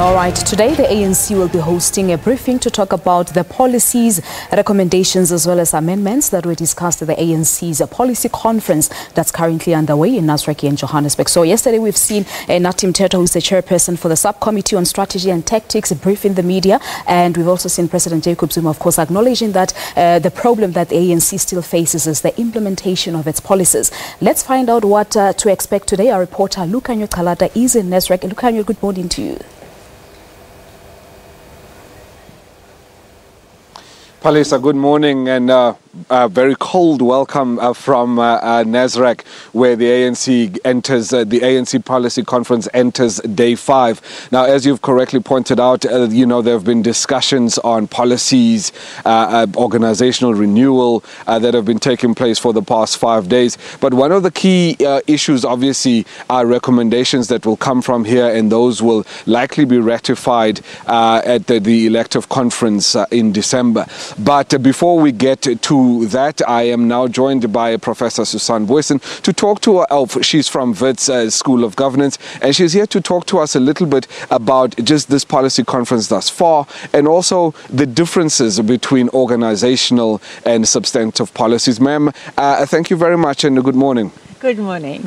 All right, today the ANC will be hosting a briefing to talk about the policies, recommendations as well as amendments that were discussed at the ANC's Policy Conference that's currently underway in Nasrec in Johannesburg. So yesterday we've seen Natim Teto, who's the chairperson for the subcommittee on strategy and tactics, briefing the media, and we've also seen President Jacob Zuma, of course, acknowledging that the problem that the ANC still faces is the implementation of its policies. Let's find out what to expect today. Our reporter Lukanyo Kalata is in Nasrec. Lukanyo, good morning to you. Palisa, good morning and a very cold welcome from Nasrec, where the ANC enters, the ANC Policy Conference enters day 5. Now, as you've correctly pointed out, there have been discussions on policies, organizational renewal that have been taking place for the past 5 days. But one of the key issues, obviously, are recommendations that will come from here, and those will likely be ratified at the elective conference in December. But before we get to that, I am now joined by Professor Susan Booysen to talk to her. She's from Wits School of Governance, and she's here to talk to us a little bit about just this policy conference thus far, and also the differences between organizational and substantive policies. Ma'am, thank you very much and good morning. Good morning.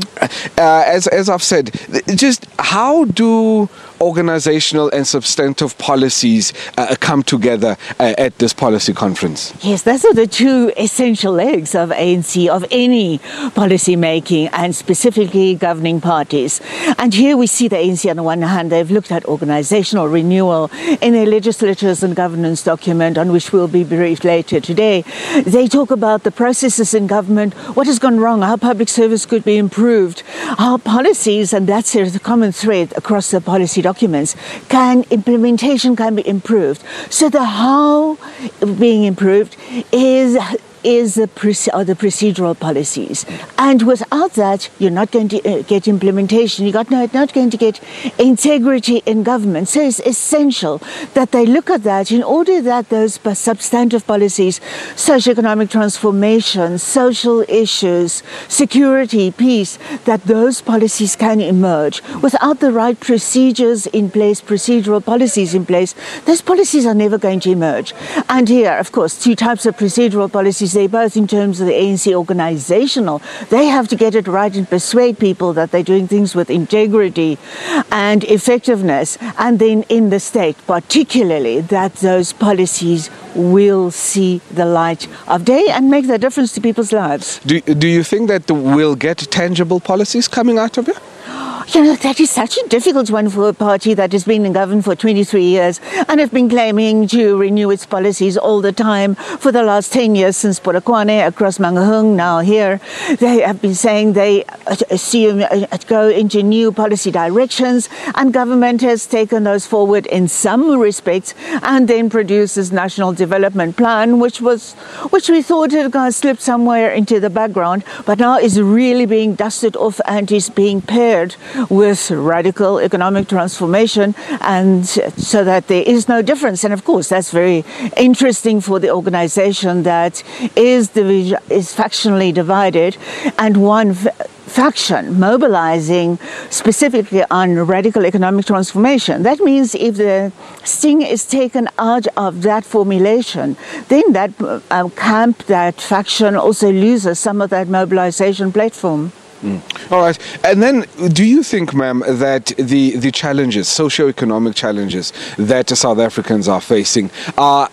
As I've said, just how do organizational and substantive policies come together at this policy conference? Yes, those are the two essential legs of ANC, of any policy making, and specifically governing parties. And here we see the ANC on the one hand, they've looked at organizational renewal in their legislatures and governance document, on which we'll be briefed later today. They talk about the processes in government, what has gone wrong, how public service could be improved, how policies, and that's the common thread across the policy documents, implementation can be improved. So the how being improved is the procedural policies, and without that you're not going to get implementation, you're not going to get integrity in government. So it's essential that they look at that in order that those substantive policies, socio-economic transformation, social issues, security, peace, that those policies can emerge. Without the right procedures in place, procedural policies in place, those policies are never going to emerge. And here, of course, two types of procedural policies. They both, in terms of the ANC organizational, they have to get it right and persuade people that they're doing things with integrity and effectiveness, and then in the state particularly, that those policies will see the light of day and make the difference to people's lives. Do you think that we'll get tangible policies coming out of it? You know, that is such a difficult one for a party that has been in government for 23 years and have been claiming to renew its policies all the time for the last 10 years since Polokwane, across Mangaung, now here. They have been saying they assume go into new policy directions, and government has taken those forward in some respects and then produced this National Development Plan, which we thought had slipped somewhere into the background, but now is really being dusted off and is being paired with radical economic transformation, and so that there is no difference. And of course that's very interesting for the organization that is factionally divided, and one faction mobilizing specifically on radical economic transformation. That means if the sting is taken out of that formulation, then that camp, that faction, also loses some of that mobilization platform. All right. And then do you think, ma'am, that the challenges, socio-economic challenges that South Africans are facing are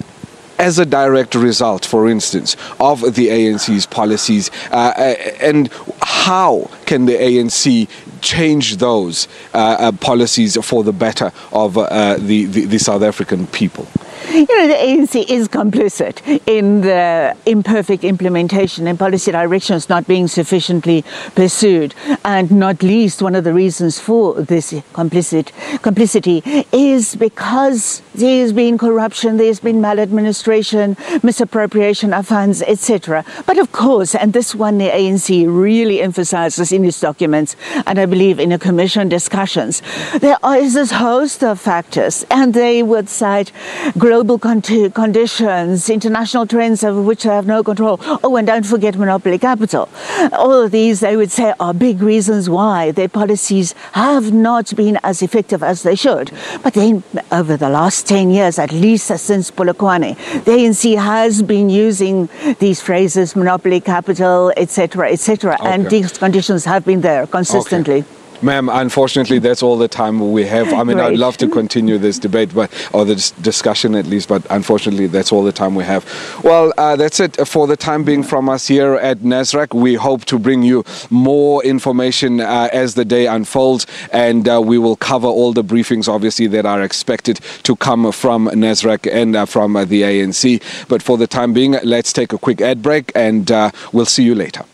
as a direct result, for instance, of the ANC's policies, and how can the ANC change those policies for the better of the South African people? You know, the ANC is complicit in the imperfect implementation and policy directions not being sufficiently pursued. And not least, one of the reasons for this complicity is because there's been corruption, there's been maladministration, misappropriation of funds, etc. But of course, and this one the ANC really emphasizes in its documents, and I believe in the commission discussions, there is this host of factors, and they would cite global global conditions, international trends over which they have no control. Oh, and don't forget monopoly capital. All of these, they would say, are big reasons why their policies have not been as effective as they should. But then, over the last 10 years, at least since Polokwane, the ANC has been using these phrases, monopoly capital, etc., etc., and these conditions have been there consistently. Okay. Ma'am, unfortunately, that's all the time we have. I mean, I'd love to continue this debate, or this discussion at least, but unfortunately, that's all the time we have. Well, that's it for the time being from us here at NASRAC. We hope to bring you more information as the day unfolds, and we will cover all the briefings, obviously, that are expected to come from NASRAC and from the ANC. But for the time being, let's take a quick ad break, and we'll see you later.